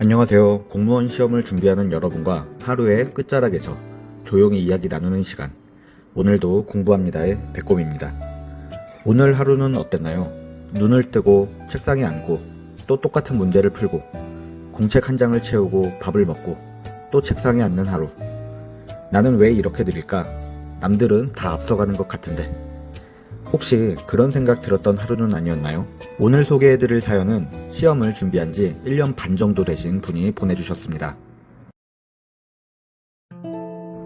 안녕하세요. 공무원 시험을 준비하는 여러분과 하루의 끝자락에서 조용히 이야기 나누는 시간. 오늘도 공부합니다의 백곰입니다. 오늘 하루는 어땠나요? 눈을 뜨고 책상에 앉고 또 똑같은 문제를 풀고 공책 한 장을 채우고 밥을 먹고 또 책상에 앉는 하루. 나는 왜 이렇게 느릴까? 남들은 다 앞서가는 것 같은데. 혹시 그런 생각 들었던 하루는 아니었나요? 오늘 소개해드릴 사연은 시험을 준비한 지 1년 반 정도 되신 분이 보내주셨습니다.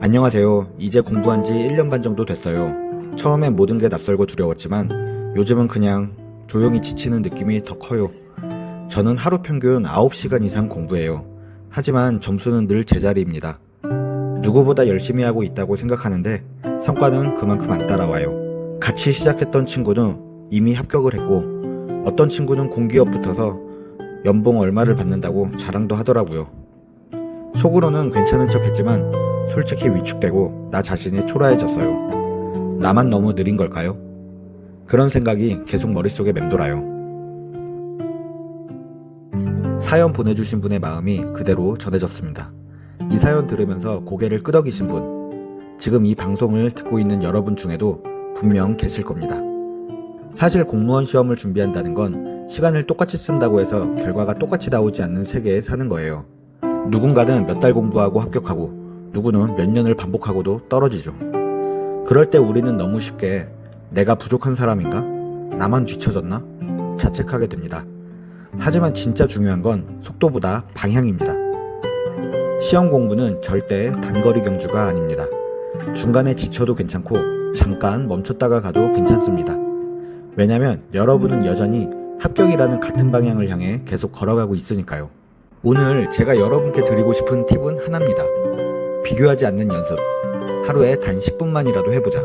안녕하세요. 이제 공부한 지 1년 반 정도 됐어요. 처음엔 모든 게 낯설고 두려웠지만 요즘은 그냥 조용히 지치는 느낌이 더 커요. 저는 하루 평균 9시간 이상 공부해요. 하지만 점수는 늘 제자리입니다. 누구보다 열심히 하고 있다고 생각하는데 성과는 그만큼 안 따라와요. 같이 시작했던 친구는 이미 합격을 했고 어떤 친구는 공기업 붙어서 연봉 얼마를 받는다고 자랑도 하더라고요. 속으로는 괜찮은 척 했지만 솔직히 위축되고 나 자신이 초라해졌어요. 나만 너무 느린 걸까요? 그런 생각이 계속 머릿속에 맴돌아요. 사연 보내주신 분의 마음이 그대로 전해졌습니다. 이 사연 들으면서 고개를 끄덕이신 분, 지금 이 방송을 듣고 있는 여러분 중에도 분명 계실 겁니다. 사실 공무원 시험을 준비한다는 건 시간을 똑같이 쓴다고 해서 결과가 똑같이 나오지 않는 세계에 사는 거예요. 누군가는 몇 달 공부하고 합격하고 누구는 몇 년을 반복하고도 떨어지죠. 그럴 때 우리는 너무 쉽게 내가 부족한 사람인가? 나만 뒤처졌나? 자책하게 됩니다. 하지만 진짜 중요한 건 속도보다 방향입니다. 시험 공부는 절대 단거리 경주가 아닙니다. 중간에 지쳐도 괜찮고 잠깐 멈췄다가 가도 괜찮습니다. 왜냐면 여러분은 여전히 합격이라는 같은 방향을 향해 계속 걸어가고 있으니까요. 오늘 제가 여러분께 드리고 싶은 팁은 하나입니다. 비교하지 않는 연습. 하루에 단 10분만이라도 해보자.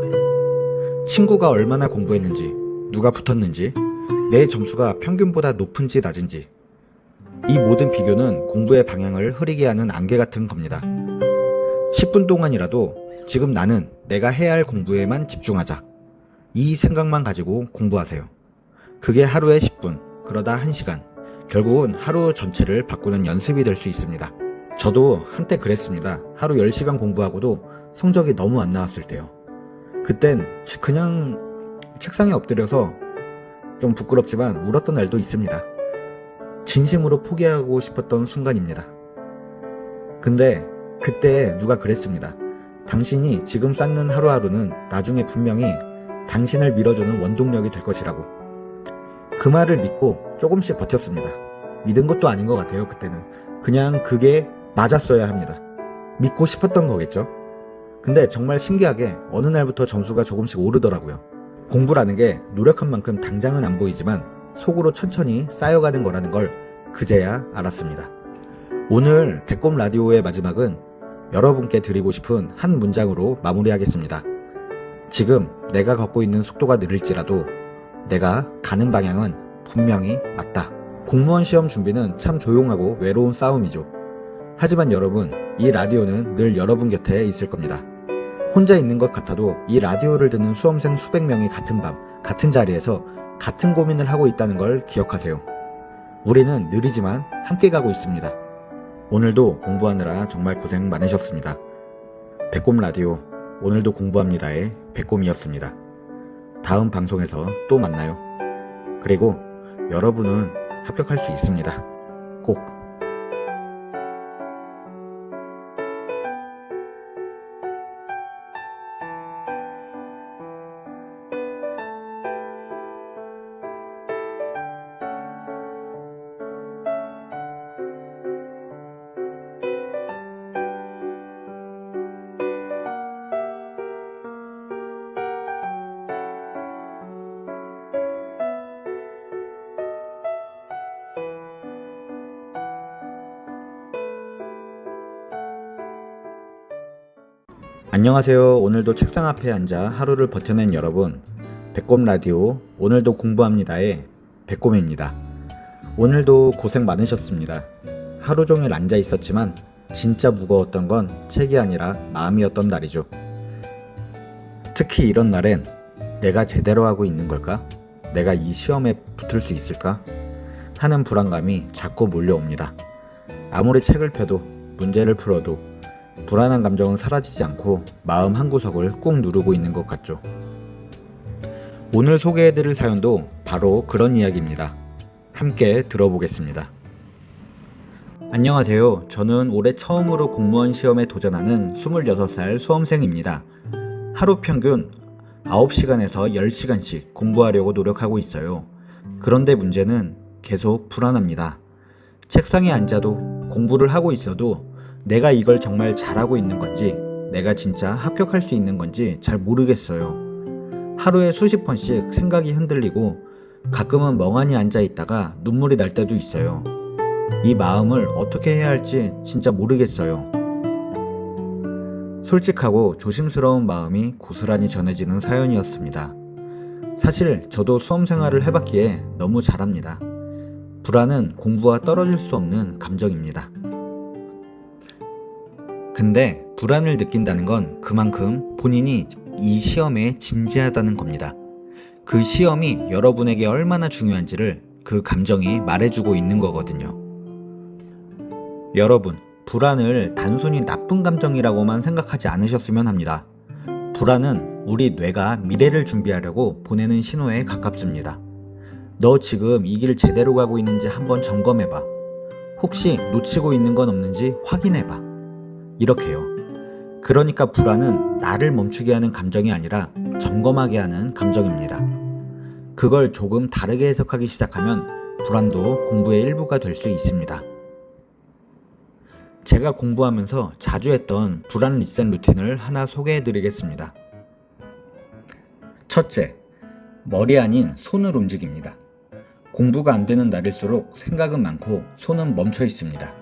친구가 얼마나 공부했는지, 누가 붙었는지, 내 점수가 평균보다 높은지 낮은지, 이 모든 비교는 공부의 방향을 흐리게 하는 안개 같은 겁니다. 10분 동안이라도 지금 나는 내가 해야 할 공부에만 집중하자. 이 생각만 가지고 공부하세요. 그게 하루에 10분, 그러다 1시간, 결국은 하루 전체를 바꾸는 연습이 될 수 있습니다. 저도 한때 그랬습니다. 하루 10시간 공부하고도 성적이 너무 안 나왔을 때요. 그땐 그냥 책상에 엎드려서 좀 부끄럽지만 울었던 날도 있습니다. 진심으로 포기하고 싶었던 순간입니다. 근데 그때 누가 그랬습니다. 당신이 지금 쌓는 하루하루는 나중에 분명히 당신을 밀어주는 원동력이 될 것이라고. 그 말을 믿고 조금씩 버텼습니다. 믿은 것도 아닌 것 같아요. 그때는 그냥 그게 맞았어야 합니다. 믿고 싶었던 거겠죠. 근데 정말 신기하게 어느 날부터 점수가 조금씩 오르더라고요. 공부라는 게 노력한 만큼 당장은 안 보이지만 속으로 천천히 쌓여가는 거라는 걸 그제야 알았습니다. 오늘 백곰 라디오의 마지막은 여러분께 드리고 싶은 한 문장으로 마무리하겠습니다. 지금 내가 걷고 있는 속도가 느릴지라도 내가 가는 방향은 분명히 맞다. 공무원 시험 준비는 참 조용하고 외로운 싸움이죠. 하지만 여러분, 이 라디오는 늘 여러분 곁에 있을 겁니다. 혼자 있는 것 같아도 이 라디오를 듣는 수험생 수백 명이 같은 밤, 같은 자리에서 같은 고민을 하고 있다는 걸 기억하세요. 우리는 느리지만 함께 가고 있습니다. 오늘도 공부하느라 정말 고생 많으셨습니다. 백곰 라디오, 오늘도 공부합니다의 백곰이었습니다. 다음 방송에서 또 만나요. 그리고 여러분은 합격할 수 있습니다. 꼭. 안녕하세요. 오늘도 책상 앞에 앉아 하루를 버텨낸 여러분, 백곰 라디오 오늘도 공부합니다의 백곰입니다. 오늘도 고생 많으셨습니다. 하루 종일 앉아 있었지만 진짜 무거웠던 건 책이 아니라 마음이었던 날이죠. 특히 이런 날엔 내가 제대로 하고 있는 걸까? 내가 이 시험에 붙을 수 있을까? 하는 불안감이 자꾸 몰려옵니다. 아무리 책을 펴도 문제를 풀어도 불안한 감정은 사라지지 않고 마음 한구석을 꾹 누르고 있는 것 같죠. 오늘 소개해드릴 사연도 바로 그런 이야기입니다. 함께 들어보겠습니다. 안녕하세요. 저는 올해 처음으로 공무원 시험에 도전하는 26살 수험생입니다. 하루 평균 9시간에서 10시간씩 공부하려고 노력하고 있어요. 그런데 문제는 계속 불안합니다. 책상에 앉아도 공부를 하고 있어도 내가 이걸 정말 잘하고 있는 건지, 내가 진짜 합격할 수 있는 건지 잘 모르겠어요. 하루에 수십 번씩 생각이 흔들리고 가끔은 멍하니 앉아 있다가 눈물이 날 때도 있어요. 이 마음을 어떻게 해야 할지 진짜 모르겠어요. 솔직하고 조심스러운 마음이 고스란히 전해지는 사연이었습니다. 사실 저도 수험 생활을 해봤기에 너무 잘 압니다. 불안은 공부와 떨어질 수 없는 감정입니다. 근데 불안을 느낀다는 건 그만큼 본인이 이 시험에 진지하다는 겁니다. 그 시험이 여러분에게 얼마나 중요한지를 그 감정이 말해주고 있는 거거든요. 여러분, 불안을 단순히 나쁜 감정이라고만 생각하지 않으셨으면 합니다. 불안은 우리 뇌가 미래를 준비하려고 보내는 신호에 가깝습니다. 너 지금 이 길 제대로 가고 있는지 한번 점검해봐. 혹시 놓치고 있는 건 없는지 확인해봐. 이렇게요. 그러니까 불안은 나를 멈추게 하는 감정이 아니라 점검하게 하는 감정입니다. 그걸 조금 다르게 해석하기 시작하면 불안도 공부의 일부가 될 수 있습니다. 제가 공부하면서 자주 했던 불안 리셋 루틴을 하나 소개해드리겠습니다. 첫째, 머리 아닌 손을 움직입니다. 공부가 안 되는 날일수록 생각은 많고 손은 멈춰 있습니다.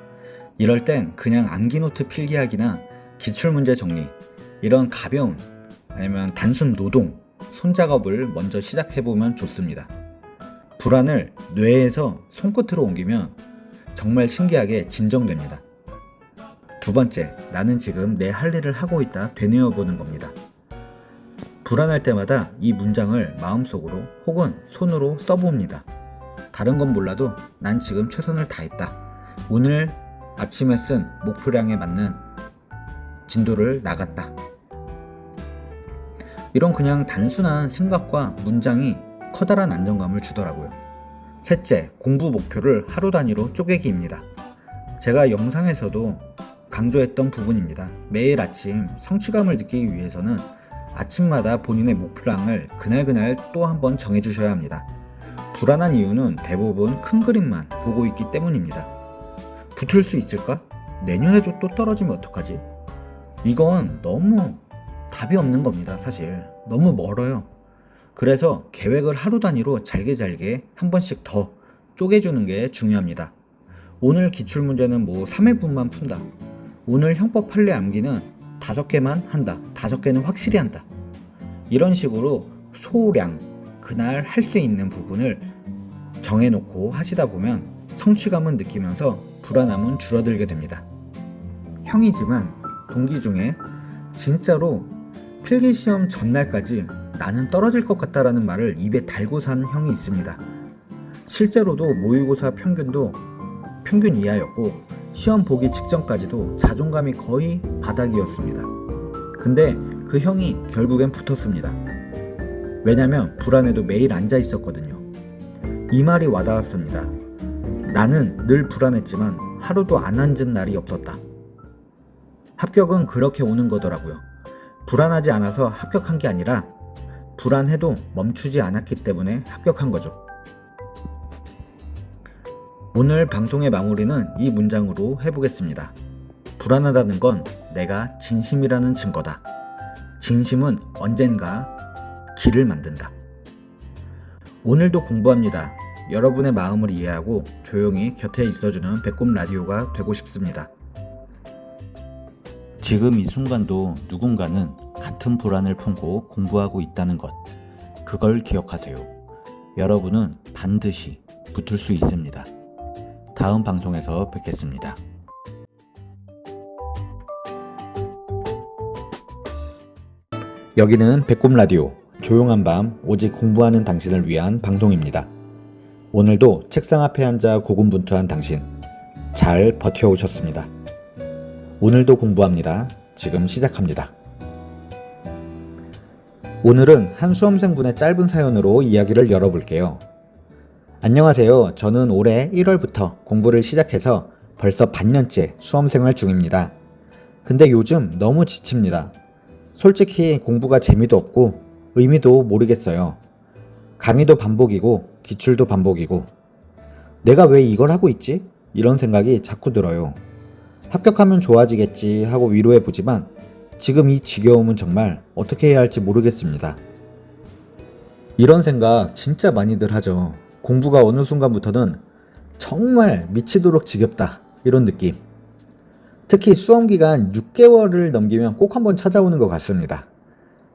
이럴 땐 그냥 암기노트 필기하기나 기출문제 정리, 이런 가벼운 아니면 단순 노동, 손작업을 먼저 시작해보면 좋습니다. 불안을 뇌에서 손끝으로 옮기면 정말 신기하게 진정됩니다. 두 번째, 나는 지금 내 할 일을 하고 있다 되뇌어 보는 겁니다. 불안할 때마다 이 문장을 마음속으로 혹은 손으로 써봅니다. 다른 건 몰라도 난 지금 최선을 다했다. 오늘 아침에 쓴 목표량에 맞는 진도를 나갔다. 이런 그냥 단순한 생각과 문장이 커다란 안정감을 주더라고요. 셋째, 공부 목표를 하루 단위로 쪼개기입니다. 제가 영상에서도 강조했던 부분입니다. 매일 아침 성취감을 느끼기 위해서는 아침마다 본인의 목표량을 그날그날 또 한 번 정해주셔야 합니다. 불안한 이유는 대부분 큰 그림만 보고 있기 때문입니다. 붙을 수 있을까? 내년에도 또 떨어지면 어떡하지? 이건 너무 답이 없는 겁니다. 사실 너무 멀어요. 그래서 계획을 하루 단위로 잘게 한 번씩 더 쪼개주는 게 중요합니다. 오늘 기출문제는 3회분만 푼다. 오늘 형법 판례 암기는 5개만 한다. 5개는 확실히 한다. 이런 식으로 소량 그날 할 수 있는 부분을 정해놓고 하시다 보면 성취감은 느끼면서 불안함은 줄어들게 됩니다. 형이지만 동기 중에 진짜로 필기시험 전날까지 나는 떨어질 것 같다라는 말을 입에 달고 산 형이 있습니다. 실제로도 모의고사 평균 이하였고 시험 보기 직전까지도 자존감이 거의 바닥이었습니다. 근데 그 형이 결국엔 붙었습니다. 왜냐면 불안해도 매일 앉아 있었거든요. 이 말이 와닿았습니다. 나는 늘 불안했지만 하루도 안 앉은 날이 없었다. 합격은 그렇게 오는 거더라고요. 불안하지 않아서 합격한 게 아니라 불안해도 멈추지 않았기 때문에 합격한 거죠. 오늘 방송의 마무리는 이 문장으로 해보겠습니다. 불안하다는 건 내가 진심이라는 증거다. 진심은 언젠가 길을 만든다. 오늘도 공부합니다. 여러분의 마음을 이해하고 조용히 곁에 있어주는 배꼽 라디오가 되고 싶습니다. 지금 이 순간도 누군가는 같은 불안을 품고 공부하고 있다는 것, 그걸 기억하세요. 여러분은 반드시 붙을 수 있습니다. 다음 방송에서 뵙겠습니다. 여기는 배꼽 라디오, 조용한 밤 오직 공부하는 당신을 위한 방송입니다. 오늘도 책상 앞에 앉아 고군분투한 당신, 잘 버텨오셨습니다. 오늘도 공부합니다. 지금 시작합니다. 오늘은 한 수험생분의 짧은 사연으로 이야기를 열어볼게요. 안녕하세요. 저는 올해 1월부터 공부를 시작해서 벌써 반년째 수험생활 중입니다. 근데 요즘 너무 지칩니다. 솔직히 공부가 재미도 없고 의미도 모르겠어요. 강의도 반복이고 기출도 반복이고 내가 왜 이걸 하고 있지? 이런 생각이 자꾸 들어요. 합격하면 좋아지겠지 하고 위로해보지만 지금 이 지겨움은 정말 어떻게 해야 할지 모르겠습니다. 이런 생각 진짜 많이들 하죠. 공부가 어느 순간부터는 정말 미치도록 지겹다 이런 느낌. 특히 수험기간 6개월을 넘기면 꼭 한번 찾아오는 것 같습니다.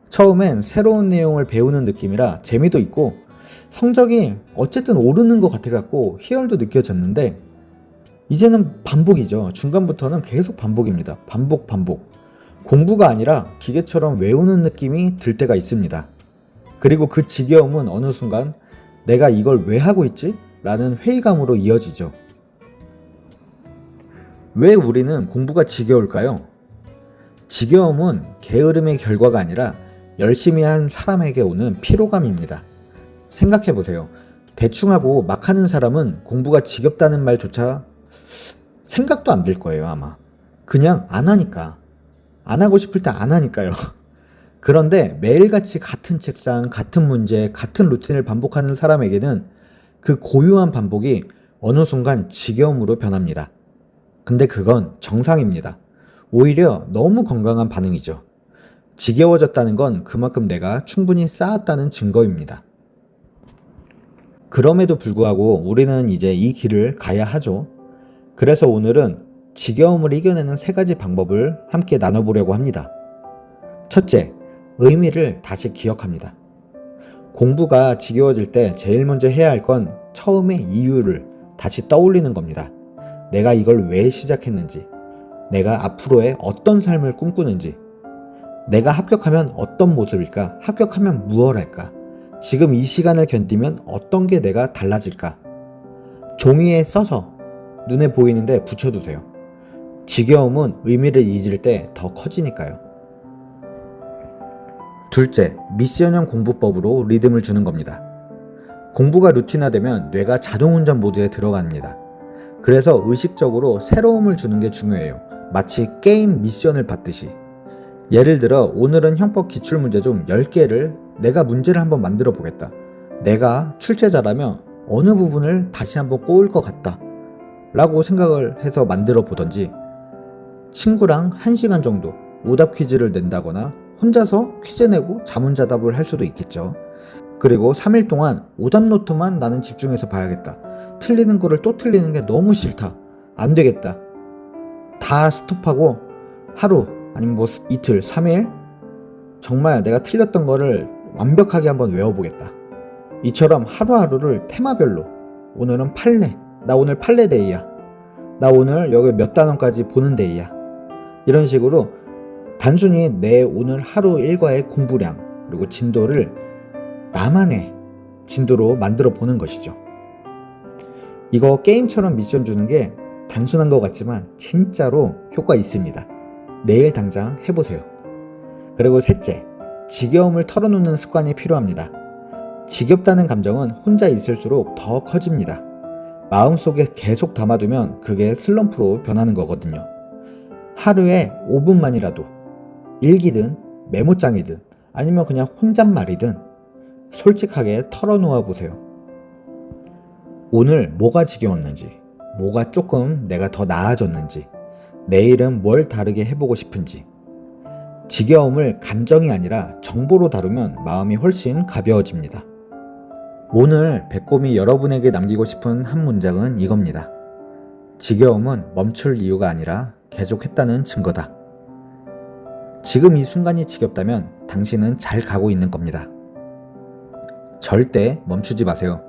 처음엔 새로운 내용을 배우는 느낌이라 재미도 있고 성적이 어쨌든 오르는 것 같아갖고 희열도 느껴졌는데 이제는 반복이죠. 중간부터는 계속 반복입니다. 반복. 공부가 아니라 기계처럼 외우는 느낌이 들 때가 있습니다. 그리고 그 지겨움은 어느 순간 내가 이걸 왜 하고 있지? 라는 회의감으로 이어지죠. 왜 우리는 공부가 지겨울까요? 지겨움은 게으름의 결과가 아니라 열심히 한 사람에게 오는 피로감입니다. 생각해보세요. 대충 하고 막 하는 사람은 공부가 지겹다는 말조차 생각도 안 들 거예요, 아마. 그냥 안 하니까. 안 하고 싶을 때 안 하니까요. 그런데 매일같이 같은 책상, 같은 문제, 같은 루틴을 반복하는 사람에게는 그 고유한 반복이 어느 순간 지겨움으로 변합니다. 근데 그건 정상입니다. 오히려 너무 건강한 반응이죠. 지겨워졌다는 건 그만큼 내가 충분히 쌓았다는 증거입니다. 그럼에도 불구하고 우리는 이제 이 길을 가야 하죠. 그래서 오늘은 지겨움을 이겨내는 3가지 방법을 함께 나눠보려고 합니다. 첫째, 의미를 다시 기억합니다. 공부가 지겨워질 때 제일 먼저 해야 할 건 처음의 이유를 다시 떠올리는 겁니다. 내가 이걸 왜 시작했는지, 내가 앞으로의 어떤 삶을 꿈꾸는지, 내가 합격하면 어떤 모습일까, 합격하면 무엇 할까, 지금 이 시간을 견디면 어떤 게 내가 달라질까. 종이에 써서 눈에 보이는데 붙여두세요. 지겨움은 의미를 잊을 때 더 커지니까요. 둘째, 미션형 공부법으로 리듬을 주는 겁니다. 공부가 루틴화되면 뇌가 자동운전 모드에 들어갑니다. 그래서 의식적으로 새로움을 주는 게 중요해요. 마치 게임 미션을 받듯이. 예를 들어 오늘은 형법 기출문제 중 10개를 내가 문제를 한번 만들어 보겠다. 내가 출제자라면 어느 부분을 다시 한번 꼬을 것 같다 라고 생각을 해서 만들어 보던지, 친구랑 1시간 정도 오답 퀴즈를 낸다거나 혼자서 퀴즈 내고 자문자답을 할 수도 있겠죠. 그리고 3일 동안 오답 노트만 나는 집중해서 봐야겠다. 틀리는 거를 또 틀리는 게 너무 싫다. 안 되겠다. 다 스톱하고 하루 아니면 뭐 이틀, 3일 정말 내가 틀렸던 거를 완벽하게 한번 외워보겠다. 이처럼 하루하루를 테마별로, 오늘은 판례, 나 오늘 판례 데이야. 나 오늘 여기 몇 단원까지 보는 데이야. 이런 식으로 단순히 내 오늘 하루 일과의 공부량 그리고 진도를 나만의 진도로 만들어 보는 것이죠. 이거 게임처럼 미션 주는 게 단순한 것 같지만 진짜로 효과 있습니다. 내일 당장 해보세요. 그리고 셋째, 지겨움을 털어놓는 습관이 필요합니다. 지겹다는 감정은 혼자 있을수록 더 커집니다. 마음속에 계속 담아두면 그게 슬럼프로 변하는 거거든요. 하루에 5분만이라도 일기든 메모장이든 아니면 그냥 혼잣말이든 솔직하게 털어놓아 보세요. 오늘 뭐가 지겨웠는지, 뭐가 조금 내가 더 나아졌는지, 내일은 뭘 다르게 해보고 싶은지. 지겨움을 감정이 아니라 정보로 다루면 마음이 훨씬 가벼워집니다. 오늘 배꼽이 여러분에게 남기고 싶은 한 문장은 이겁니다. 지겨움은 멈출 이유가 아니라 계속했다는 증거다. 지금 이 순간이 지겹다면 당신은 잘 가고 있는 겁니다. 절대 멈추지 마세요.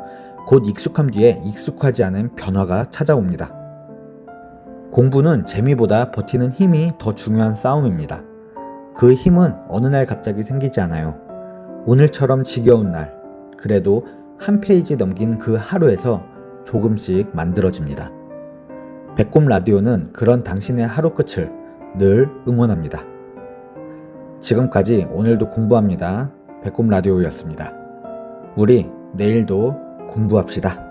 곧 익숙함 뒤에 익숙하지 않은 변화가 찾아옵니다. 공부는 재미보다 버티는 힘이 더 중요한 싸움입니다. 그 힘은 어느 날 갑자기 생기지 않아요. 오늘처럼 지겨운 날, 그래도 한 페이지 넘긴 그 하루에서 조금씩 만들어집니다. 배꼽 라디오는 그런 당신의 하루 끝을 늘 응원합니다. 지금까지 오늘도 공부합니다. 배꼽 라디오였습니다. 우리 내일도 공부합시다.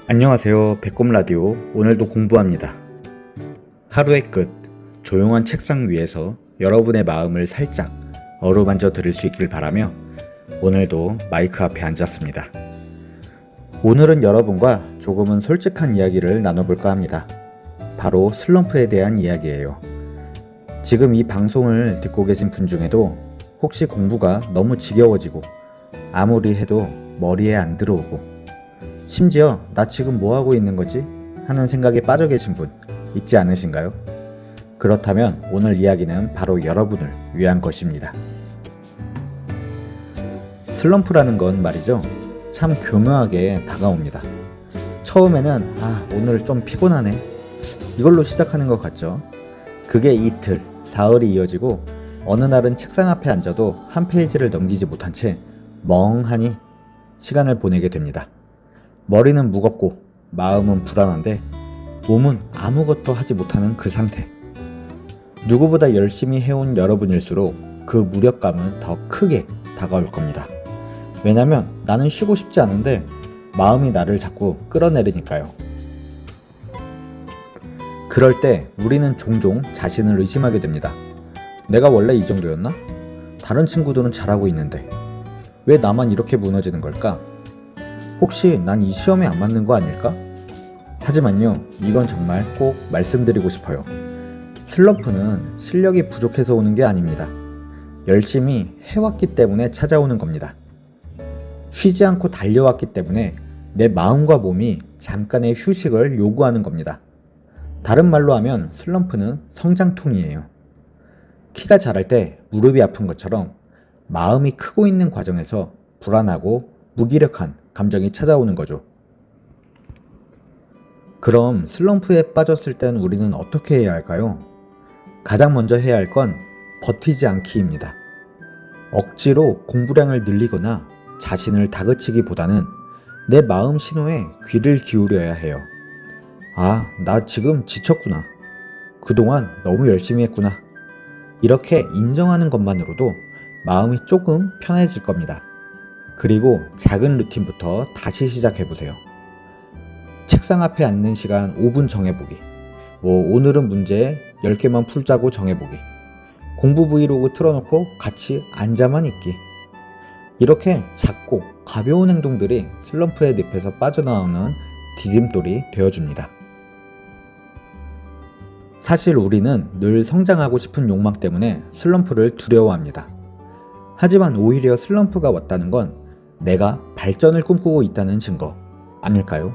안녕하세요. 배꼽 라디오 오늘도 공부합니다. 하루의 끝, 조용한 책상 위에서 여러분의 마음을 살짝 어루만져 들을 수 있길 바라며 오늘도 마이크 앞에 앉았습니다. 오늘은 여러분과 조금은 솔직한 이야기를 나눠볼까 합니다. 바로 슬럼프에 대한 이야기예요. 지금 이 방송을 듣고 계신 분 중에도 혹시 공부가 너무 지겨워지고 아무리 해도 머리에 안 들어오고 심지어 나 지금 뭐 하고 있는 거지? 하는 생각에 빠져 계신 분 있지 않으신가요? 그렇다면 오늘 이야기는 바로 여러분을 위한 것입니다. 슬럼프라는 건 말이죠. 참 교묘하게 다가옵니다. 처음에는 오늘 좀 피곤하네 이걸로 시작하는 것 같죠. 그게 이틀, 사흘이 이어지고 어느 날은 책상 앞에 앉아도 한 페이지를 넘기지 못한 채 멍하니 시간을 보내게 됩니다. 머리는 무겁고 마음은 불안한데 몸은 아무것도 하지 못하는 그 상태. 누구보다 열심히 해온 여러분일수록 그 무력감은 더 크게 다가올 겁니다. 왜냐면 나는 쉬고 싶지 않은데 마음이 나를 자꾸 끌어내리니까요. 그럴 때 우리는 종종 자신을 의심하게 됩니다. 내가 원래 이 정도였나? 다른 친구들은 잘하고 있는데 왜 나만 이렇게 무너지는 걸까? 혹시 난 이 시험에 안 맞는 거 아닐까? 하지만요, 이건 정말 꼭 말씀드리고 싶어요. 슬럼프는 실력이 부족해서 오는 게 아닙니다. 열심히 해왔기 때문에 찾아오는 겁니다. 쉬지 않고 달려왔기 때문에 내 마음과 몸이 잠깐의 휴식을 요구하는 겁니다. 다른 말로 하면 슬럼프는 성장통이에요. 키가 자랄 때 무릎이 아픈 것처럼 마음이 크고 있는 과정에서 불안하고 무기력한 감정이 찾아오는 거죠. 그럼 슬럼프에 빠졌을 땐 우리는 어떻게 해야 할까요? 가장 먼저 해야 할 건 버티지 않기입니다. 억지로 공부량을 늘리거나 자신을 다그치기보다는 내 마음 신호에 귀를 기울여야 해요. 나 지금 지쳤구나. 그동안 너무 열심히 했구나. 이렇게 인정하는 것만으로도 마음이 조금 편해질 겁니다. 그리고 작은 루틴부터 다시 시작해보세요. 책상 앞에 앉는 시간 5분 정해보기. 오늘은 문제 10개만 풀자고 정해보기. 공부 브이로그 틀어놓고 같이 앉아만 있기. 이렇게 작고 가벼운 행동들이 슬럼프의 늪에서 빠져나오는 디딤돌이 되어줍니다. 사실 우리는 늘 성장하고 싶은 욕망 때문에 슬럼프를 두려워합니다. 하지만 오히려 슬럼프가 왔다는 건 내가 발전을 꿈꾸고 있다는 증거 아닐까요?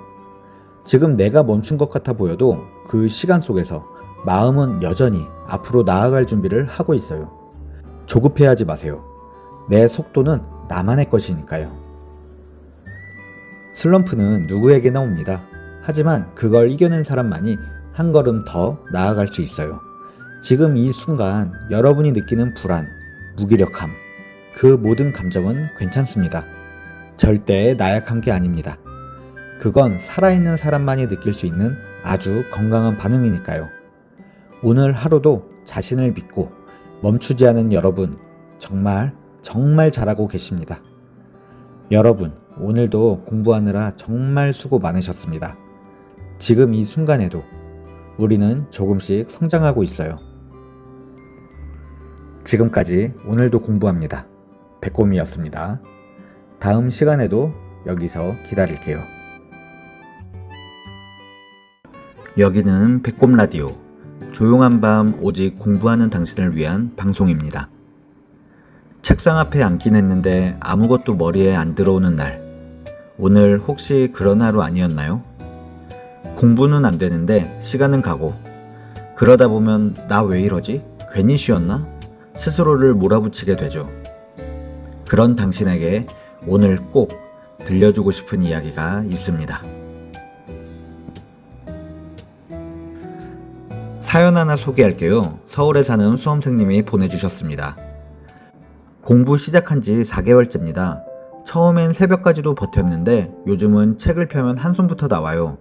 지금 내가 멈춘 것 같아 보여도 그 시간 속에서 마음은 여전히 앞으로 나아갈 준비를 하고 있어요. 조급해하지 마세요. 내 속도는 나만의 것이니까요. 슬럼프는 누구에게나 옵니다. 하지만 그걸 이겨낸 사람만이 한 걸음 더 나아갈 수 있어요. 지금 이 순간 여러분이 느끼는 불안, 무기력함, 그 모든 감정은 괜찮습니다. 절대 나약한 게 아닙니다. 그건 살아있는 사람만이 느낄 수 있는 아주 건강한 반응이니까요. 오늘 하루도 자신을 믿고 멈추지 않은 여러분 정말 잘하고 계십니다. 여러분 오늘도 공부하느라 정말 수고 많으셨습니다. 지금 이 순간에도 우리는 조금씩 성장하고 있어요. 지금까지 오늘도 공부합니다. 배꼽이었습니다. 다음 시간에도 여기서 기다릴게요. 여기는 배꼽 라디오. 조용한 밤 오직 공부하는 당신을 위한 방송입니다. 책상 앞에 앉긴 했는데 아무것도 머리에 안 들어오는 날. 오늘 혹시 그런 하루 아니었나요? 공부는 안 되는데 시간은 가고 그러다 보면 나 왜 이러지? 괜히 쉬었나? 스스로를 몰아붙이게 되죠. 그런 당신에게 오늘 꼭 들려주고 싶은 이야기가 있습니다. 사연 하나 소개할게요. 서울에 사는 수험생님이 보내주셨습니다. 공부 시작한 지 4개월째입니다. 처음엔 새벽까지도 버텼는데 요즘은 책을 펴면 한숨부터 나와요.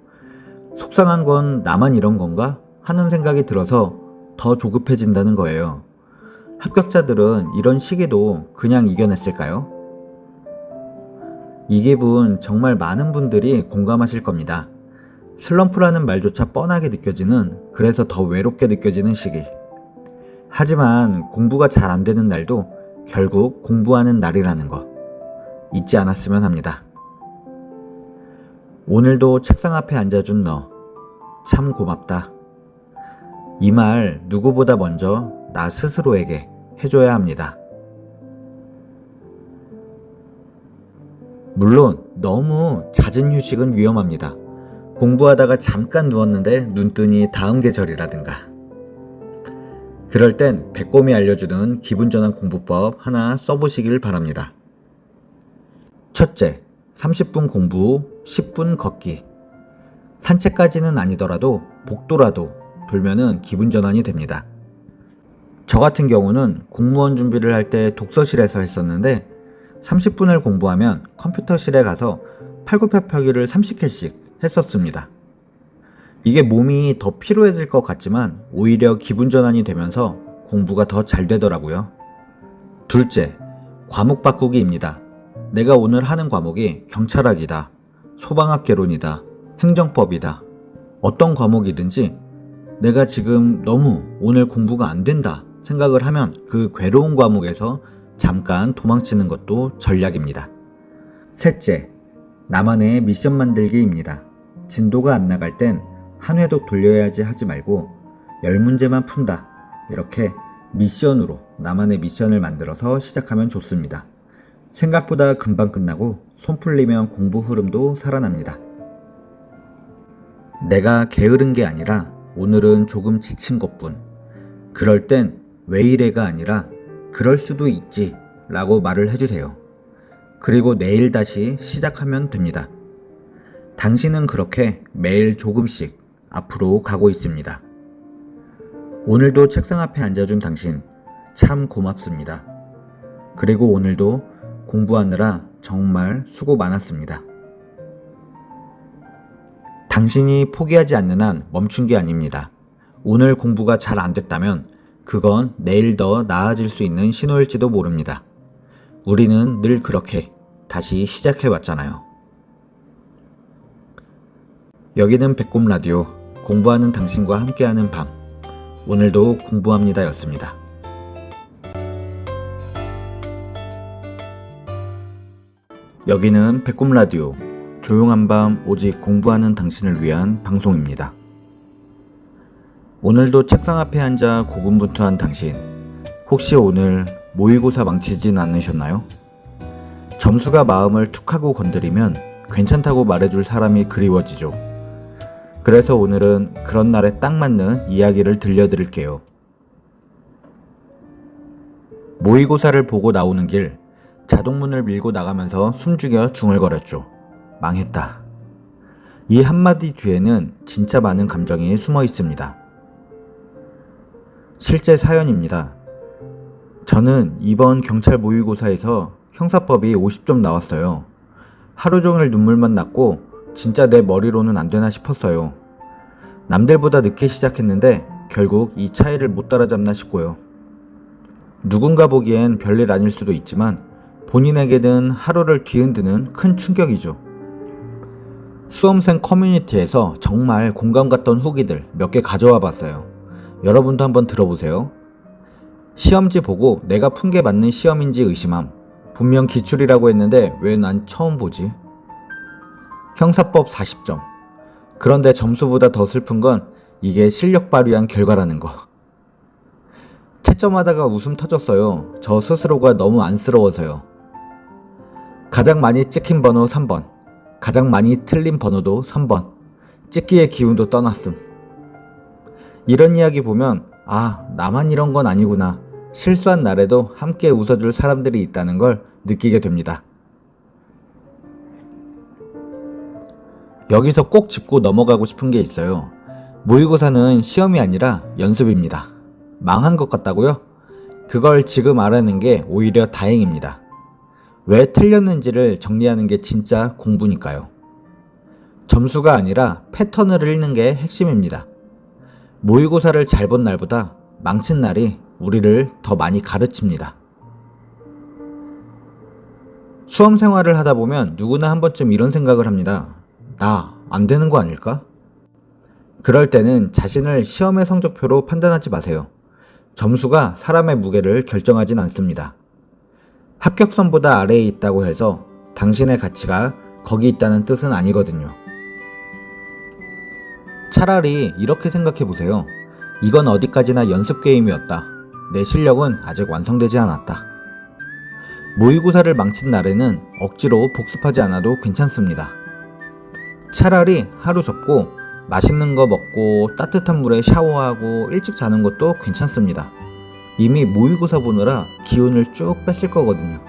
속상한 건 나만 이런 건가? 하는 생각이 들어서 더 조급해진다는 거예요. 합격자들은 이런 시기도 그냥 이겨냈을까요? 이 기분 정말 많은 분들이 공감하실 겁니다. 슬럼프라는 말조차 뻔하게 느껴지는, 그래서 더 외롭게 느껴지는 시기. 하지만 공부가 잘 안 되는 날도 결국 공부하는 날이라는 거 잊지 않았으면 합니다. 오늘도 책상 앞에 앉아준 너, 참 고맙다. 이 말 누구보다 먼저 나 스스로에게 해줘야 합니다. 물론 너무 잦은 휴식은 위험합니다. 공부하다가 잠깐 누웠는데 눈 뜨니 다음 계절이라든가. 그럴 땐 배꼽이 알려주는 기분전환 공부법 하나 써보시길 바랍니다. 첫째, 30분 공부, 10분 걷기. 산책까지는 아니더라도 복도라도 돌면은 기분전환이 됩니다. 저 같은 경우는 공무원 준비를 할 때 독서실에서 했었는데 30분을 공부하면 컴퓨터실에 가서 팔굽혀펴기를 30회씩 했었습니다. 이게 몸이 더 피로해질 것 같지만 오히려 기분전환이 되면서 공부가 더 잘 되더라고요. 둘째, 과목 바꾸기입니다. 내가 오늘 하는 과목이 경찰학이다, 소방학 개론이다, 행정법이다. 어떤 과목이든지 내가 지금 너무 오늘 공부가 안 된다 생각을 하면 그 괴로운 과목에서 잠깐 도망치는 것도 전략입니다. 셋째, 나만의 미션 만들기입니다. 진도가 안 나갈 땐 한 회도 돌려야지 하지 말고 10문제만 푼다. 이렇게 미션으로 나만의 미션을 만들어서 시작하면 좋습니다. 생각보다 금방 끝나고 손 풀리면 공부 흐름도 살아납니다. 내가 게으른 게 아니라 오늘은 조금 지친 것뿐. 그럴 땐 왜 이래가 아니라 그럴 수도 있지 라고 말을 해주세요. 그리고 내일 다시 시작하면 됩니다. 당신은 그렇게 매일 조금씩 앞으로 가고 있습니다. 오늘도 책상 앞에 앉아준 당신 참 고맙습니다. 그리고 오늘도 공부하느라 정말 수고 많았습니다. 당신이 포기하지 않는 한 멈춘 게 아닙니다. 오늘 공부가 잘 안 됐다면 그건 내일 더 나아질 수 있는 신호일지도 모릅니다. 우리는 늘 그렇게 다시 시작해 왔잖아요. 여기는 배꼽라디오, 공부하는 당신과 함께하는 밤. 오늘도 공부합니다 였습니다. 여기는 배꼽라디오, 조용한 밤 오직 공부하는 당신을 위한 방송입니다. 오늘도 책상 앞에 앉아 고군분투한 당신, 혹시 오늘 모의고사 망치진 않으셨나요? 점수가 마음을 툭 하고 건드리면 괜찮다고 말해줄 사람이 그리워지죠. 그래서 오늘은 그런 날에 딱 맞는 이야기를 들려드릴게요. 모의고사를 보고 나오는 길, 자동문을 밀고 나가면서 숨죽여 중얼거렸죠. 망했다. 이 한마디 뒤에는 진짜 많은 감정이 숨어 있습니다. 실제 사연입니다. 저는 이번 경찰 모의고사에서 형사법이 50점 나왔어요. 하루 종일 눈물만 났고 진짜 내 머리로는 안 되나 싶었어요. 남들보다 늦게 시작했는데 결국 이 차이를 못 따라잡나 싶고요. 누군가 보기엔 별일 아닐 수도 있지만 본인에게는 하루를 뒤흔드는 큰 충격이죠. 수험생 커뮤니티에서 정말 공감 갔던 후기들 몇 개 가져와 봤어요. 여러분도 한번 들어보세요. 시험지 보고 내가 푼 게 맞는 시험인지 의심함. 분명 기출이라고 했는데 왜 난 처음 보지? 형사법 40점. 그런데 점수보다 더 슬픈 건 이게 실력 발휘한 결과라는 거. 채점하다가 웃음 터졌어요. 저 스스로가 너무 안쓰러워서요. 가장 많이 찍힌 번호 3번. 가장 많이 틀린 번호도 3번. 찍기의 기운도 떠났음. 이런 이야기 보면 아, 나만 이런 건 아니구나. 실수한 날에도 함께 웃어줄 사람들이 있다는 걸 느끼게 됩니다. 여기서 꼭 짚고 넘어가고 싶은 게 있어요. 모의고사는 시험이 아니라 연습입니다. 망한 것 같다고요? 그걸 지금 알아낸 게 오히려 다행입니다. 왜 틀렸는지를 정리하는 게 진짜 공부니까요. 점수가 아니라 패턴을 읽는 게 핵심입니다. 모의고사를 잘 본 날보다 망친 날이 우리를 더 많이 가르칩니다. 수험 생활을 하다 보면 누구나 한 번쯤 이런 생각을 합니다. 나 안 되는 거 아닐까? 그럴 때는 자신을 시험의 성적표로 판단하지 마세요. 점수가 사람의 무게를 결정하진 않습니다. 합격선보다 아래에 있다고 해서 당신의 가치가 거기 있다는 뜻은 아니거든요. 차라리 이렇게 생각해 보세요. 이건 어디까지나 연습 게임이었다. 내 실력은 아직 완성되지 않았다. 모의고사를 망친 날에는 억지로 복습하지 않아도 괜찮습니다. 차라리 하루 접고 맛있는 거 먹고 따뜻한 물에 샤워하고 일찍 자는 것도 괜찮습니다. 이미 모의고사 보느라 기운을 쭉 뺐을 거거든요.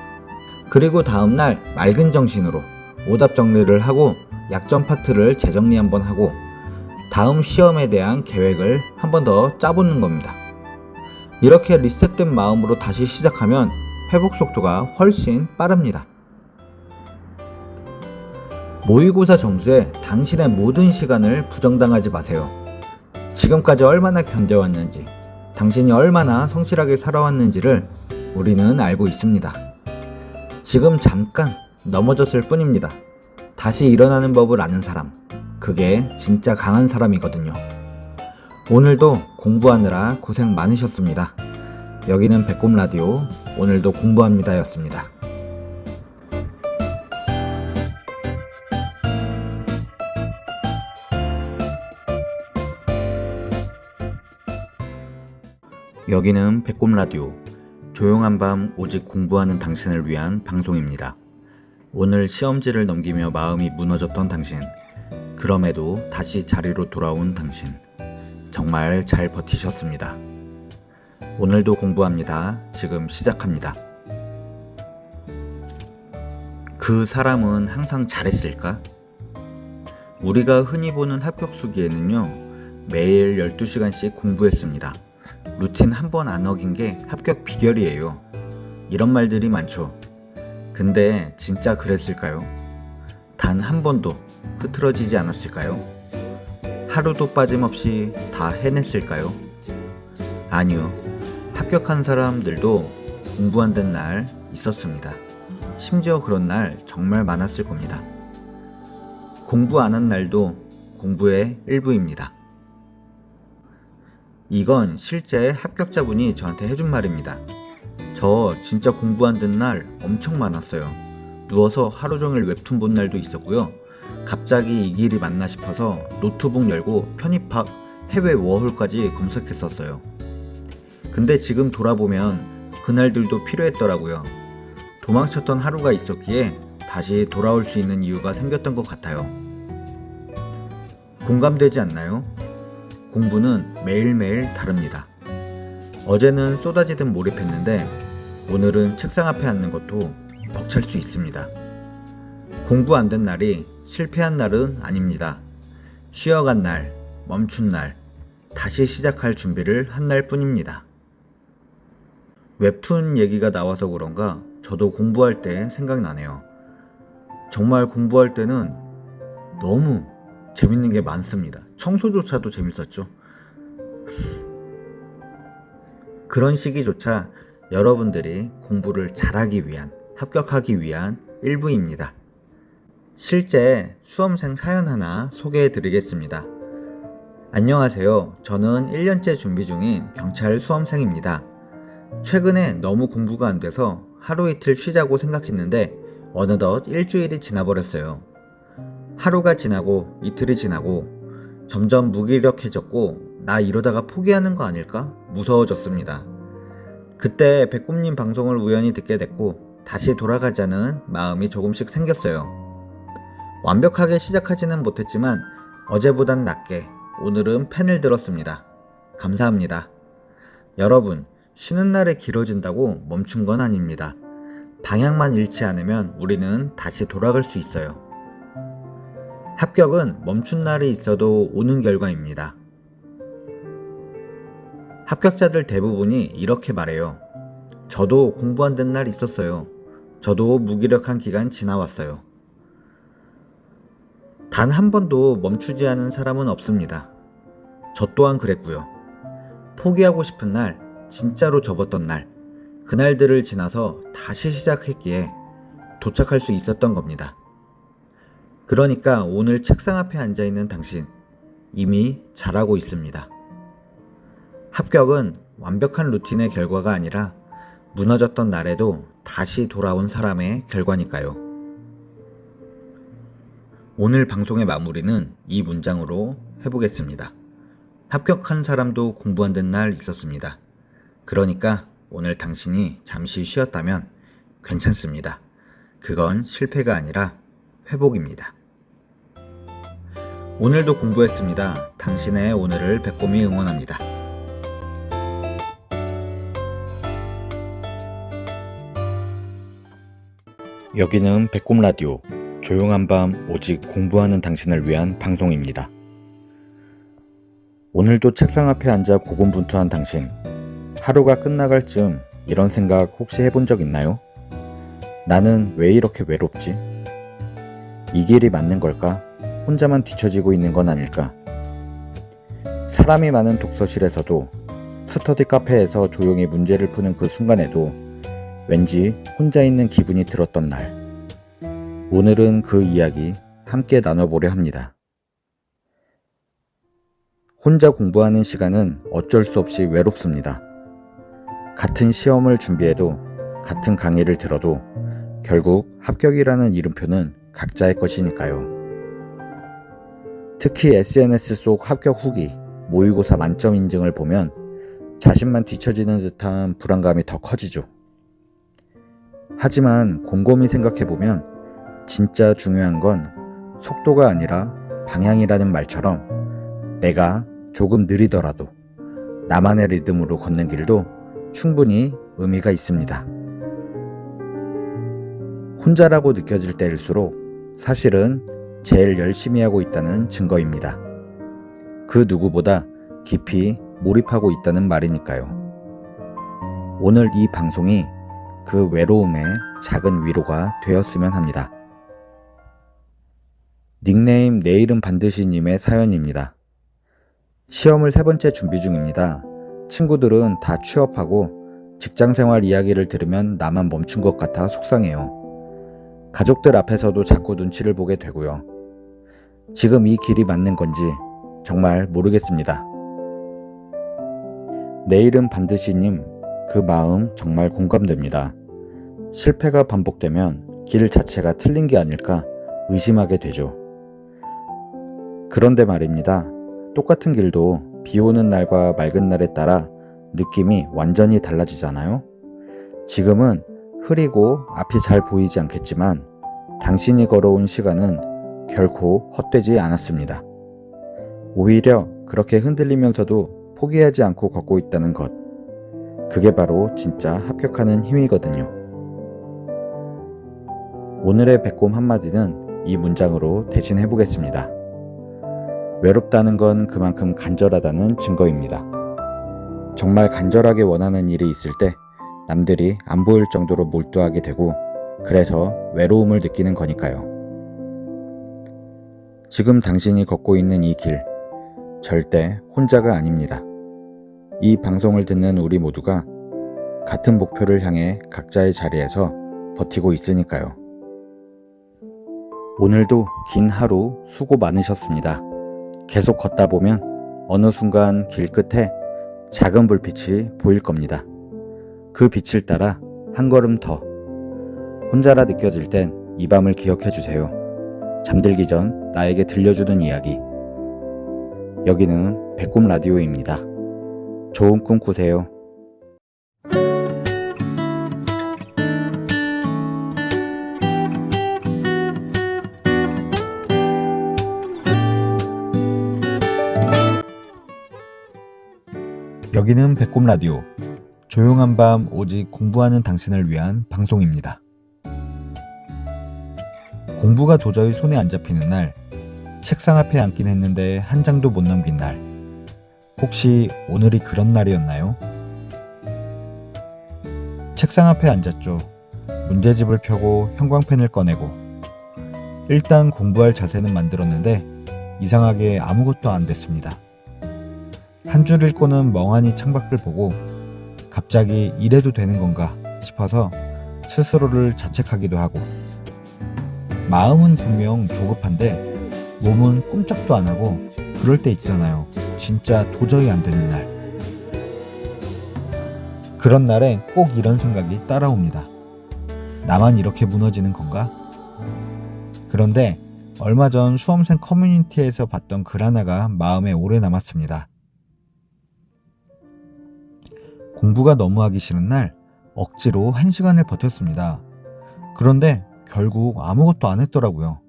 그리고 다음날 맑은 정신으로 오답 정리를 하고 약점 파트를 재정리 한번 하고 다음 시험에 대한 계획을 한번 더 짜보는 겁니다. 이렇게 리셋된 마음으로 다시 시작하면 회복 속도가 훨씬 빠릅니다. 모의고사 점수에 당신의 모든 시간을 부정당하지 마세요. 지금까지 얼마나 견뎌왔는지, 당신이 얼마나 성실하게 살아왔는지를 우리는 알고 있습니다. 지금 잠깐 넘어졌을 뿐입니다. 다시 일어나는 법을 아는 사람, 그게 진짜 강한 사람이거든요. 오늘도 공부하느라 고생 많으셨습니다. 여기는 배꼽라디오, 오늘도 공부합니다 였습니다. 여기는 배꼽라디오, 조용한 밤 오직 공부하는 당신을 위한 방송입니다. 오늘 시험지를 넘기며 마음이 무너졌던 당신, 그럼에도 다시 자리로 돌아온 당신, 정말 잘 버티셨습니다. 오늘도 공부합니다. 지금 시작합니다. 그 사람은 항상 잘했을까? 우리가 흔히 보는 합격 수기에는요, 매일 12시간씩 공부했습니다. 루틴 한 번 안 어긴 게 합격 비결이에요. 이런 말들이 많죠. 근데 진짜 그랬을까요? 단 한 번도 흐트러지지 않았을까요? 하루도 빠짐없이 다 해냈을까요? 아니요. 합격한 사람들도 공부 안 된 날 있었습니다. 심지어 그런 날 정말 많았을 겁니다. 공부 안 한 날도 공부의 일부입니다. 이건 실제 합격자분이 저한테 해준 말입니다. 저 진짜 공부 안 된 날 엄청 많았어요. 누워서 하루 종일 웹툰 본 날도 있었고요. 갑자기 이 길이 맞나 싶어서 노트북 열고 편입학 해외 워홀까지 검색했었어요. 근데 지금 돌아보면 그날들도 필요했더라고요. 도망쳤던 하루가 있었기에 다시 돌아올 수 있는 이유가 생겼던 것 같아요. 공감되지 않나요? 공부는 매일매일 다릅니다. 어제는 쏟아지듯 몰입했는데 오늘은 책상 앞에 앉는 것도 벅찰 수 있습니다. 공부 안 된 날이 실패한 날은 아닙니다. 쉬어간 날, 멈춘 날, 다시 시작할 준비를 한 날 뿐입니다. 웹툰 얘기가 나와서 그런가 저도 공부할 때 생각나네요. 정말 공부할 때는 너무 재밌는 게 많습니다. 청소조차도 재밌었죠. 그런 시기조차 여러분들이 공부를 잘하기 위한, 합격하기 위한 일부입니다. 실제 수험생 사연 하나 소개해 드리겠습니다. 안녕하세요. 저는 1년째 준비 중인 경찰 수험생입니다. 최근에 너무 공부가 안 돼서 하루 이틀 쉬자고 생각했는데 어느덧 일주일이 지나버렸어요. 하루가 지나고 이틀이 지나고 점점 무기력해졌고 나 이러다가 포기하는 거 아닐까? 무서워졌습니다. 그때 배꼽님 방송을 우연히 듣게 됐고 다시 돌아가자는 마음이 조금씩 생겼어요. 완벽하게 시작하지는 못했지만 어제보단 낫게 오늘은 펜을 들었습니다. 감사합니다. 여러분, 쉬는 날에 길어진다고 멈춘 건 아닙니다. 방향만 잃지 않으면 우리는 다시 돌아갈 수 있어요. 합격은 멈춘 날이 있어도 오는 결과입니다. 합격자들 대부분이 이렇게 말해요. 저도 공부 안 된 날 있었어요. 저도 무기력한 기간 지나왔어요. 단 한 번도 멈추지 않은 사람은 없습니다. 저 또한 그랬고요. 포기하고 싶은 날, 진짜로 접었던 날, 그날들을 지나서 다시 시작했기에 도착할 수 있었던 겁니다. 그러니까 오늘 책상 앞에 앉아있는 당신, 이미 잘하고 있습니다. 합격은 완벽한 루틴의 결과가 아니라 무너졌던 날에도 다시 돌아온 사람의 결과니까요. 오늘 방송의 마무리는 이 문장으로 해보겠습니다. 합격한 사람도 공부 안 된 날 있었습니다. 그러니까 오늘 당신이 잠시 쉬었다면 괜찮습니다. 그건 실패가 아니라 회복입니다. 오늘도 공부했습니다. 당신의 오늘을 배꼽이 응원합니다. 여기는 배꼽라디오, 조용한 밤 오직 공부하는 당신을 위한 방송입니다. 오늘도 책상 앞에 앉아 고군분투한 당신, 하루가 끝나갈 즈음 이런 생각 혹시 해본 적 있나요? 나는 왜 이렇게 외롭지? 이 길이 맞는 걸까? 혼자만 뒤처지고 있는 건 아닐까? 사람이 많은 독서실에서도, 스터디 카페에서 조용히 문제를 푸는 그 순간에도 왠지 혼자 있는 기분이 들었던 날. 오늘은 그 이야기 함께 나눠보려 합니다. 혼자 공부하는 시간은 어쩔 수 없이 외롭습니다. 같은 시험을 준비해도, 같은 강의를 들어도 결국 합격이라는 이름표는 각자의 것이니까요. 특히 SNS 속 합격 후기, 모의고사 만점 인증을 보면 자신만 뒤처지는 듯한 불안감이 더 커지죠. 하지만 곰곰이 생각해보면 진짜 중요한 건 속도가 아니라 방향이라는 말처럼 내가 조금 느리더라도 나만의 리듬으로 걷는 길도 충분히 의미가 있습니다. 혼자라고 느껴질 때일수록 사실은 제일 열심히 하고 있다는 증거입니다. 그 누구보다 깊이 몰입하고 있다는 말이니까요. 오늘 이 방송이 그 외로움의 작은 위로가 되었으면 합니다. 닉네임 내일은 반드시 님의 사연입니다. 시험을 3번째 준비 중입니다. 친구들은 다 취업하고 직장생활 이야기를 들으면 나만 멈춘 것 같아 속상해요. 가족들 앞에서도 자꾸 눈치를 보게 되고요. 지금 이 길이 맞는 건지 정말 모르겠습니다. 내일은 반드시 님, 그 마음 정말 공감됩니다. 실패가 반복되면 길 자체가 틀린 게 아닐까 의심하게 되죠. 그런데 말입니다. 똑같은 길도 비 오는 날과 맑은 날에 따라 느낌이 완전히 달라지잖아요. 지금은 흐리고 앞이 잘 보이지 않겠지만 당신이 걸어온 시간은 결코 헛되지 않았습니다. 오히려 그렇게 흔들리면서도 포기하지 않고 걷고 있다는 것, 그게 바로 진짜 합격하는 힘이거든요. 오늘의 배꼽 한마디는 이 문장으로 대신해보겠습니다. 외롭다는 건 그만큼 간절하다는 증거입니다. 정말 간절하게 원하는 일이 있을 때 남들이 안 보일 정도로 몰두하게 되고, 그래서 외로움을 느끼는 거니까요. 지금 당신이 걷고 있는 이 길, 절대 혼자가 아닙니다. 이 방송을 듣는 우리 모두가 같은 목표를 향해 각자의 자리에서 버티고 있으니까요. 오늘도 긴 하루 수고 많으셨습니다. 계속 걷다 보면 어느 순간 길 끝에 작은 불빛이 보일 겁니다. 그 빛을 따라 한 걸음 더. 혼자라 느껴질 땐 이 밤을 기억해 주세요. 잠들기 전 나에게 들려주는 이야기. 여기는 배꼽 라디오입니다. 좋은 꿈 꾸세요. 여기는 배꼽 라디오. 조용한 밤 오직 공부하는 당신을 위한 방송입니다. 공부가 도저히 손에 안 잡히는 날, 책상 앞에 앉긴 했는데 한 장도 못 넘긴 날, 혹시 오늘이 그런 날이었나요? 책상 앞에 앉았죠. 문제집을 펴고 형광펜을 꺼내고 일단 공부할 자세는 만들었는데 이상하게 아무것도 안 됐습니다. 한 줄 읽고는 멍하니 창밖을 보고 갑자기 이래도 되는 건가 싶어서 스스로를 자책하기도 하고, 마음은 분명 조급한데 몸은 꿈쩍도 안 하고 그럴 때 있잖아요. 진짜 도저히 안 되는 날. 그런 날에 꼭 이런 생각이 따라옵니다. 나만 이렇게 무너지는 건가? 그런데 얼마 전 수험생 커뮤니티에서 봤던 글 하나가 마음에 오래 남았습니다. 공부가 너무 하기 싫은 날 억지로 1시간을 버텼습니다. 그런데 결국 아무것도 안 했더라고요.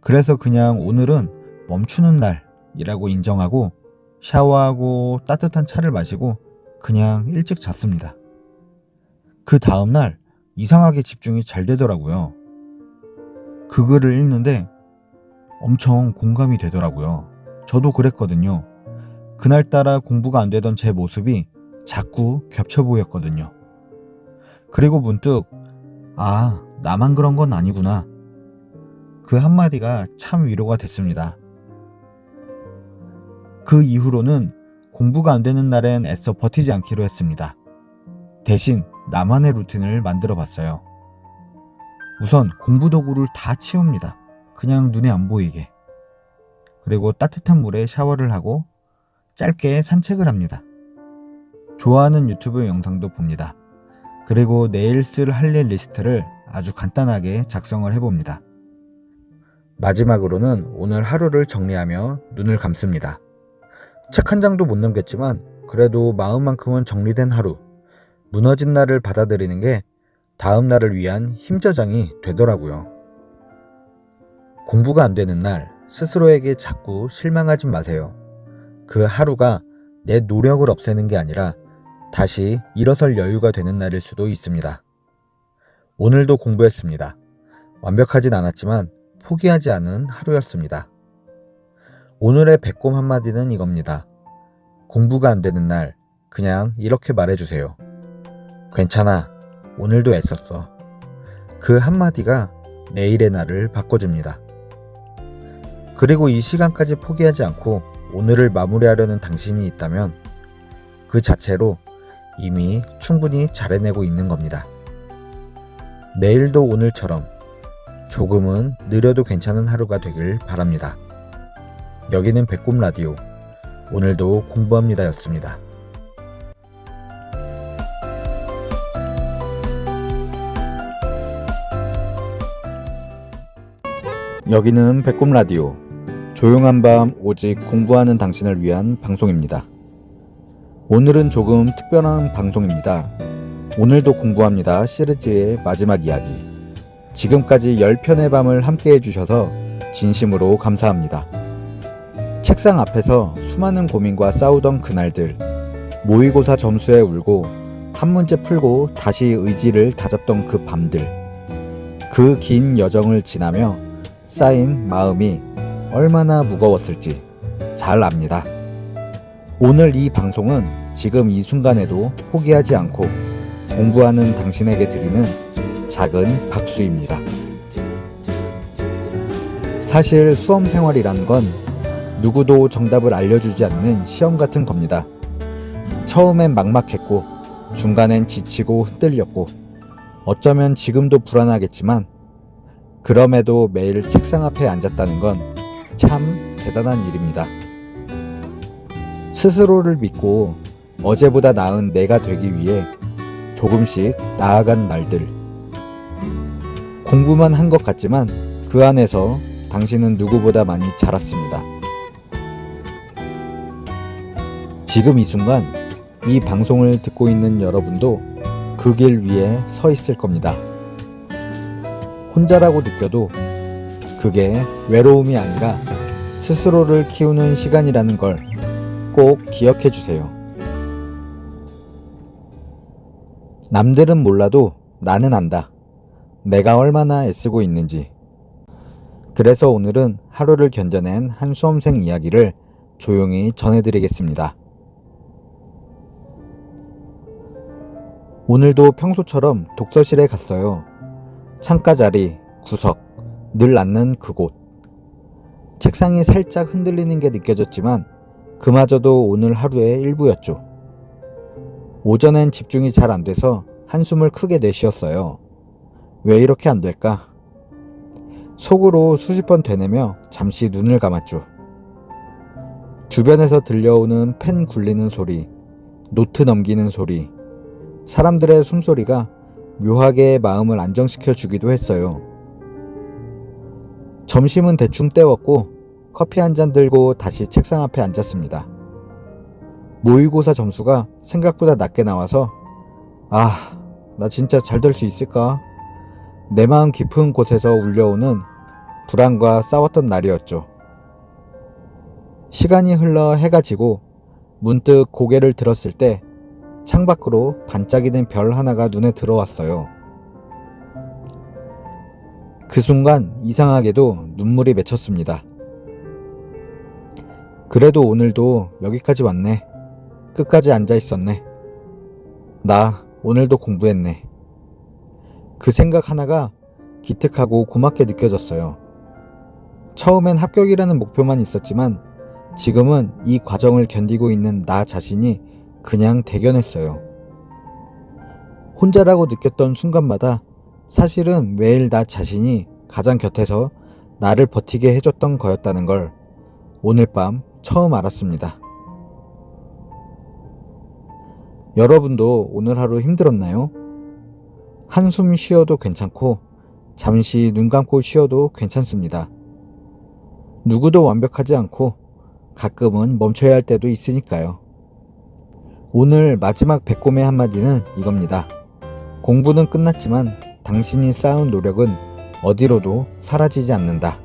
그래서 그냥 오늘은 멈추는 날이라고 인정하고 샤워하고 따뜻한 차를 마시고 그냥 일찍 잤습니다. 그 다음날 이상하게 집중이 잘 되더라고요. 그 글을 읽는데 엄청 공감이 되더라고요. 저도 그랬거든요. 그날따라 공부가 안 되던 제 모습이 자꾸 겹쳐 보였거든요. 그리고 문득 나만 그런 건 아니구나. 그 한마디가 참 위로가 됐습니다. 그 이후로는 공부가 안 되는 날엔 애써 버티지 않기로 했습니다. 대신 나만의 루틴을 만들어 봤어요. 우선 공부 도구를 다 치웁니다. 그냥 눈에 안 보이게. 그리고 따뜻한 물에 샤워를 하고 짧게 산책을 합니다. 좋아하는 유튜브 영상도 봅니다. 그리고 내일 쓸 할 일 리스트를 아주 간단하게 작성을 해봅니다. 마지막으로는 오늘 하루를 정리하며 눈을 감습니다. 책 한 장도 못 넘겼지만 그래도 마음만큼은 정리된 하루. 무너진 날을 받아들이는 게 다음 날을 위한 힘저장이 되더라고요. 공부가 안 되는 날 스스로에게 자꾸 실망하지 마세요. 그 하루가 내 노력을 없애는 게 아니라 다시 일어설 여유가 되는 날일 수도 있습니다. 오늘도 공부했습니다. 완벽하진 않았지만 포기하지 않은 하루였습니다. 오늘의 배꼽 한마디는 이겁니다. 공부가 안 되는 날 그냥 이렇게 말해주세요. 괜찮아. 오늘도 애썼어. 그 한마디가 내일의 날을 바꿔줍니다. 그리고 이 시간까지 포기하지 않고 오늘을 마무리하려는 당신이 있다면 그 자체로 이미 충분히 잘 해내고 있는 겁니다. 내일도 오늘처럼 조금은 느려도 괜찮은 하루가 되길 바랍니다. 여기는 배꼽 라디오. 오늘도 공부합니다 였습니다. 여기는 배꼽 라디오. 조용한 밤 오직 공부하는 당신을 위한 방송입니다. 오늘은 조금 특별한 방송입니다. 오늘도 공부합니다 시리즈의 마지막 이야기. 지금까지 10편의 밤을 함께 해주셔서 진심으로 감사합니다. 책상 앞에서 수많은 고민과 싸우던 그날들, 모의고사 점수에 울고 한 문제 풀고 다시 의지를 다잡던 그 밤들, 그 긴 여정을 지나며 쌓인 마음이 얼마나 무거웠을지 잘 압니다. 오늘 이 방송은 지금 이 순간에도 포기하지 않고 공부하는 당신에게 드리는 작은 박수입니다. 사실 수험 생활이란 건 누구도 정답을 알려주지 않는 시험 같은 겁니다. 처음엔 막막했고 중간엔 지치고 흔들렸고 어쩌면 지금도 불안하겠지만 그럼에도 매일 책상 앞에 앉았다는 건 참 대단한 일입니다. 스스로를 믿고 어제보다 나은 내가 되기 위해 조금씩 나아간 날들. 공부만 한 것 같지만 그 안에서 당신은 누구보다 많이 자랐습니다. 지금 이 순간 이 방송을 듣고 있는 여러분도 그 길 위에 서 있을 겁니다. 혼자라고 느껴도 그게 외로움이 아니라 스스로를 키우는 시간이라는 걸 꼭 기억해 주세요. 남들은 몰라도 나는 안다. 내가 얼마나 애쓰고 있는지. 그래서 오늘은 하루를 견뎌낸 한 수험생 이야기를 조용히 전해드리겠습니다. 오늘도 평소처럼 독서실에 갔어요. 창가 자리, 구석, 늘 앉는 그곳. 책상이 살짝 흔들리는 게 느껴졌지만 그마저도 오늘 하루의 일부였죠. 오전엔 집중이 잘 안 돼서 한숨을 크게 내쉬었어요. 왜 이렇게 안 될까? 속으로 수십 번 되뇌며 잠시 눈을 감았죠. 주변에서 들려오는 펜 굴리는 소리, 노트 넘기는 소리, 사람들의 숨소리가 묘하게 마음을 안정시켜 주기도 했어요. 점심은 대충 때웠고 커피 한 잔 들고 다시 책상 앞에 앉았습니다. 모의고사 점수가 생각보다 낮게 나와서 나 진짜 잘 될 수 있을까? 내 마음 깊은 곳에서 울려오는 불안과 싸웠던 날이었죠. 시간이 흘러 해가 지고 문득 고개를 들었을 때 창밖으로 반짝이는 별 하나가 눈에 들어왔어요. 그 순간 이상하게도 눈물이 맺혔습니다. 그래도 오늘도 여기까지 왔네. 끝까지 앉아 있었네. 나 오늘도 공부했네. 그 생각 하나가 기특하고 고맙게 느껴졌어요. 처음엔 합격이라는 목표만 있었지만 지금은 이 과정을 견디고 있는 나 자신이 그냥 대견했어요. 혼자라고 느꼈던 순간마다 사실은 매일 나 자신이 가장 곁에서 나를 버티게 해줬던 거였다는 걸 오늘 밤 처음 알았습니다. 여러분도 오늘 하루 힘들었나요? 한숨 쉬어도 괜찮고 잠시 눈 감고 쉬어도 괜찮습니다. 누구도 완벽하지 않고 가끔은 멈춰야 할 때도 있으니까요. 오늘 마지막 배꼽의 한마디는 이겁니다. 공부는 끝났지만 당신이 쌓은 노력은 어디로도 사라지지 않는다.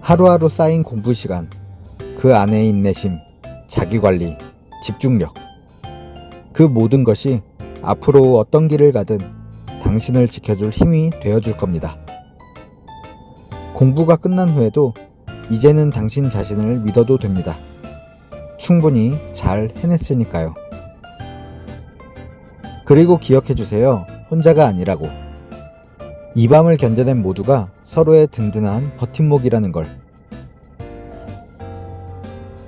하루하루 쌓인 공부 시간, 그 안에 인내심, 자기관리, 집중력, 그 모든 것이 앞으로 어떤 길을 가든 당신을 지켜줄 힘이 되어줄 겁니다. 공부가 끝난 후에도 이제는 당신 자신을 믿어도 됩니다. 충분히 잘 해냈으니까요. 그리고 기억해주세요. 혼자가 아니라고. 이 밤을 견뎌낸 모두가 서로의 든든한 버팀목이라는 걸.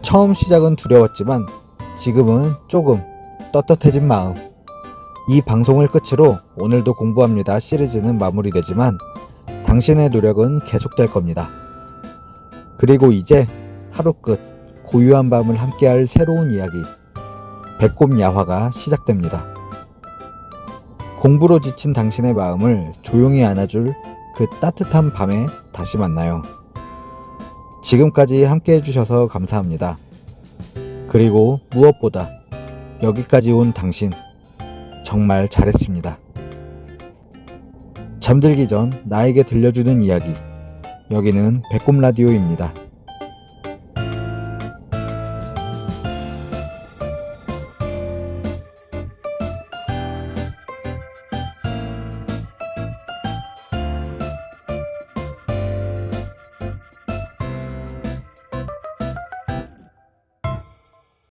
처음 시작은 두려웠지만 지금은 조금 떳떳해진 마음. 이 방송을 끝으로 오늘도 공부합니다 시리즈는 마무리되지만 당신의 노력은 계속될 겁니다. 그리고 이제 하루 끝 고요한 밤을 함께할 새로운 이야기 배꼽 야화가 시작됩니다. 공부로 지친 당신의 마음을 조용히 안아줄 그 따뜻한 밤에 다시 만나요. 지금까지 함께 해주셔서 감사합니다. 그리고 무엇보다 여기까지 온 당신 정말 잘했습니다. 잠들기 전 나에게 들려주는 이야기. 여기는 배꼽 라디오입니다.